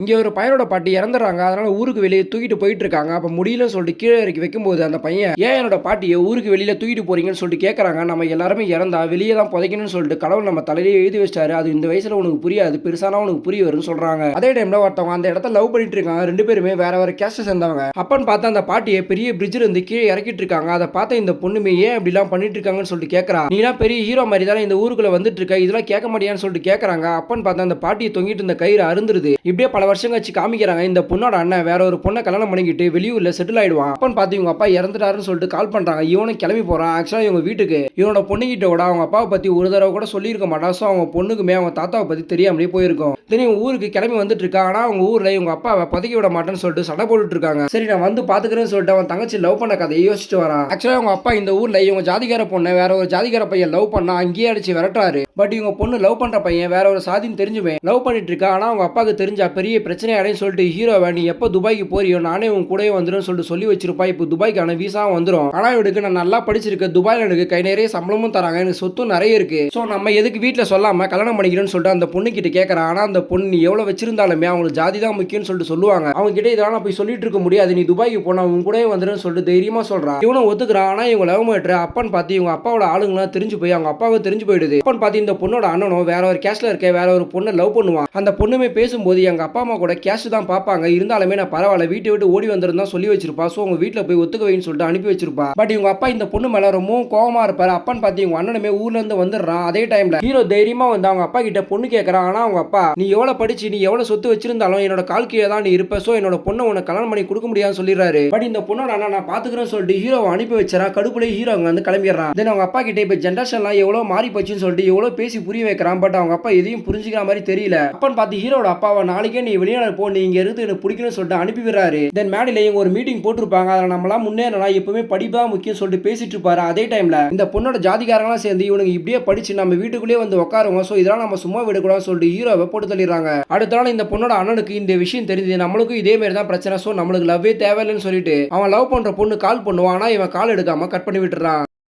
இங்க ஒரு பையனோட பாட்டி இறந்துடுறாங்க. அதனால ஊருக்கு வெளிய தூக்கிட்டு போயிட்டு இருக்காங்க. அப்ப முடியலன்னு சொல்லிட்டு கீழ இறக்கி வைக்கும்போது, அந்த பையன் ஏன் என்னோட பாட்டிய ஊருக்கு வெளியில தூக்கிட்டு போறீங்கன்னு சொல்லிட்டு கேட்கறாங்க. நம்ம எல்லாருமே இறந்தா வெளிய தான் புதைக்கணும்னு சொல்லிட்டு கடவுள் நம்ம தலையிலேயே எழுதி வச்சிட்டாரு. அது இந்த வயசுல உனக்கு புரியாது. பெருசானா உனக்கு புரிய வரும்னு சொல்றாங்க. அதே டைம்ல ஒருத்தவங்க அந்த இடத்துல லவ் பண்ணிட்டு இருக்காங்க. 2 பேருமே வேற வேற கேஸ்ட் சேர்ந்தவங்க. அப்பன்னு பார்த்தா அந்த பாட்டிய பெரிய பிரிட்ஜ்ல இருந்து கீழ இறக்கிட்டு இருக்காங்க. அத பார்த்த இந்த பொண்ணுமே ஏன் இப்படிலாம் பண்ணிட்டு இருக்காங்கன்னு சொல்லிட்டு கேட்கறா. நீலாம் பெரிய ஹீரோ மாதிரி தானே இந்த ஊருக்குள்ள வந்துட்டு இருக்க. இதெல்லாம் கேட்க மாட்டியான்னு சொல்லிட்டு கேட்கறாங்க. அப்பன்னு பார்த்தா அந்த பாட்டிய தொங்கிட்டு இருந்த கயிறு அறுந்துருது. இப்படியே பல வருஷம் கழிச்சு காமிக்கிறாங்க. இந்த பொண்ணோட அண்ணன் வேற ஒரு பொண்ணை கல்யாணம் பண்ணிக்கிட்டு வெளியூர்ல செட்டில் ஆயிடுவான். அப்பன்னு பார்த்து இவங்க அப்பா இறந்துட்டாருன்னு சொல்லிட்டு கால் பண்றாங்க. இவனும் கிளம்பி போறான். ஆக்சுவலா இவங்க வீட்டுக்கு இவனோட பொண்ணுகிட்ட கூட அவங்க அப்பாவை பத்தி ஒரு தடவை கூட சொல்லியிருக்க மாட்டான். ஸோ அவங்க பொண்ணுக்குமே அவங்க தாத்தாவை பத்தி தெரியாமலே போயிருக்கும். தெரியும் ஊருக்கு கிளம்பி வந்துட்டு இருக்கா. ஆனா அவங்க ஊர்ல இவங்க அப்பாவை பதுக்கி விட மாட்டேன்னு சொல்லிட்டு சண்டை போட்டுட்டு இருக்காங்க. சரி நான் வந்து பாத்துக்கிறேன்னு சொல்லிட்டு அவன் தங்கச்சி லவ் பண்ண கதையை யோசிச்சுட்டு வரான். ஆக்சுவலா அவங்க அப்பா இந்த ஊர்ல இவங்க ஜாதிகார பொண்ணை வேற ஒரு ஜாதிகார பையன் லவ் பண்ணா அங்கேயே அடிச்சு விரட்டுறாரு. பட் இவங்க பொண்ணு லவ் பண்ற பையன் வேற ஒரு சாதின்னு தெரிஞ்சுமே லவ் பண்ணிட்டு இருக்கா. ஆனா அவங்க அப்பாவுக்கு தெரிஞ்சா பெரிய பிரச்சனை அடையும் சொல்லிட்டு ஹீரோவை நீ எப்போ துபாய்க்கு போறியோ நானே உன் கூடவே வந்துடும் சொல்லிட்டு சொல்லி வச்சிருப்பா. இப்போ துபாய்க்கான விசா வந்துடும். ஆனா இவனுக்கு நான் நல்லா படிச்சிருக்கேன். துபாயில எனக்கு கை நிறைய சம்பளமும் தராங்க. எனக்கு சொத்தும் நிறைய இருக்கு. ஸோ நம்ம எதுக்கு வீட்டில் சொல்லாம கல்யாணம் பண்ணிக்கிறேன்னு சொல்லிட்டு அந்த பொண்ணு கிட்ட கேட்கறான். ஆனா அந்த பொண்ணு நீ எவ்வளவு வச்சிருந்தாலுமே அவங்களுக்கு ஜாதி தான் முக்கியம்னு சொல்லிட்டு சொல்லுவாங்க. அவங்க கிட்ட இதெல்லாம் போய் சொல்லிட்டு இருக்க முடியாது. நீ துபாய்க்கு போனா உன் கூடவே வந்துடும் சொல்லிட்டு தைரியமா சொல்றான். இவனும் ஒத்துக்கிறான். ஆனா இவங்க லவ் மேட்ரு அப்பன்னு பார்த்து இவங்க அப்பாவோட ஆளுங்களாம் தெரிஞ்சு போய் அவங்க அப்பாவை தெரிஞ்சு போயிடுது. அப்பன்னு பார்த்து இந்த பொண்ணோட அண்ணனும் வேற ஒரு கேஸ்ட்ல இருக்க வேற ஒரு பொண்ணை லவ் பண்ணுவான். அந்த பொண்ணுமே பேசும்போது எங்க அப்பா அம்மா கூட கேஸ்ட் தான் பார்ப்பாங்க. இருந்தாலுமே நான் பரவாயில்ல வீட்டை விட்டு ஓடி வந்திருந்தா சொல்லி வச்சிருப்பா. ஸோ உங்க வீட்டில் போய் ஒத்துக்க வைன்னு சொல்லிட்டு அனுப்பி வச்சிருப்பா. பட் இவங்க அப்பா இந்த பொண்ணு மேல ரொம்ப கோவமா இருப்பாரு. அப்பன்னு பார்த்து இவங்க அண்ணனுமே ஊர்ல இருந்து வந்துடுறான். அதே டைம்ல ஹீரோ தைரியமா வந்து அவங்க அப்பா கிட்ட பொண்ணு கேட்கறான். ஆனா அவங்க அப்பா நீ எவ்வளவு படிச்சு நீ எவ்வளவு சொத்து வச்சிருந்தாலும் என்னோட கால் கீழே தான் நீ இருப்ப. ஸோ என்னோட பொண்ணை உனக்கு கல்யாணம் பண்ணி கொடுக்க முடியாதுன்னு சொல்லிடுறாரு. பட் இந்த பொண்ணோட அண்ணா நான் பாத்துக்கிறேன்னு சொல்லிட்டு ஹீரோவை அனுப்பி வச்சா. கடுப்புலேயே ஹீரோ அங்க வந்து கிளம்பிடுறான். தென் அவங்க அப்பா கிட்ட இப்ப ஜென்ரேஷன்லாம் எவ்வளவு மாறி போச்சுன்னு சொல்லிட்டு எவ்வளவு பேசி புரிய வைக்கிறான். பட் அவங்க அப்பா எதையும் புரிஞ்சுக்கிற மாதிரி தெரியல. அப்பன்னு பார்த்து ஹீரோட அப்பாவை நாளைக்கே நீ வெளிநாடு போ நீ இங்க இருந்து எனக்கு பிடிக்கணும்னு சொல்லிட்டு அனுப்பி விடுறாரு. தென் மேடையில இவங்க ஒரு மீட்டிங் போட்டிருப்பாங்க. அதில் நம்மளாம் முன்னேறலாம் எப்பவுமே படிப்பு தான் முக்கியம் சொல்லிட்டு பேசிட்டு இருப்பாரு. அதே டைம்ல இந்த பொண்ணோட ஜாதிகாரங்களாம் சேர்ந்து இவனுக்கு இப்படியே படிச்சு நம்ம வீட்டுக்குள்ளேயே வந்து உட்காருவோம். ஸோ இதெல்லாம் நம்ம சும்மா விடக்கூடாதுன்னு சொல்லிட்டு ஹீரோவை போட்டு தள்ளிடுறாங்க. அடுத்த நாள் இந்த பொண்ணோட அண்ணனுக்கு இந்த விஷயம் தெரிஞ்சது. நம்மளுக்கும் இதே மாதிரி தான் பிரச்சனை. ஸோ நம்மளுக்கு லவ்வே தேவையில்லைன்னு சொல்லிட்டு அவன் லவ் பண்ற பொண்ணு கால் பண்ணுவான். ஆனா இவன் கால் எடுக்காம கட் பண்ணி விட்டுறான்.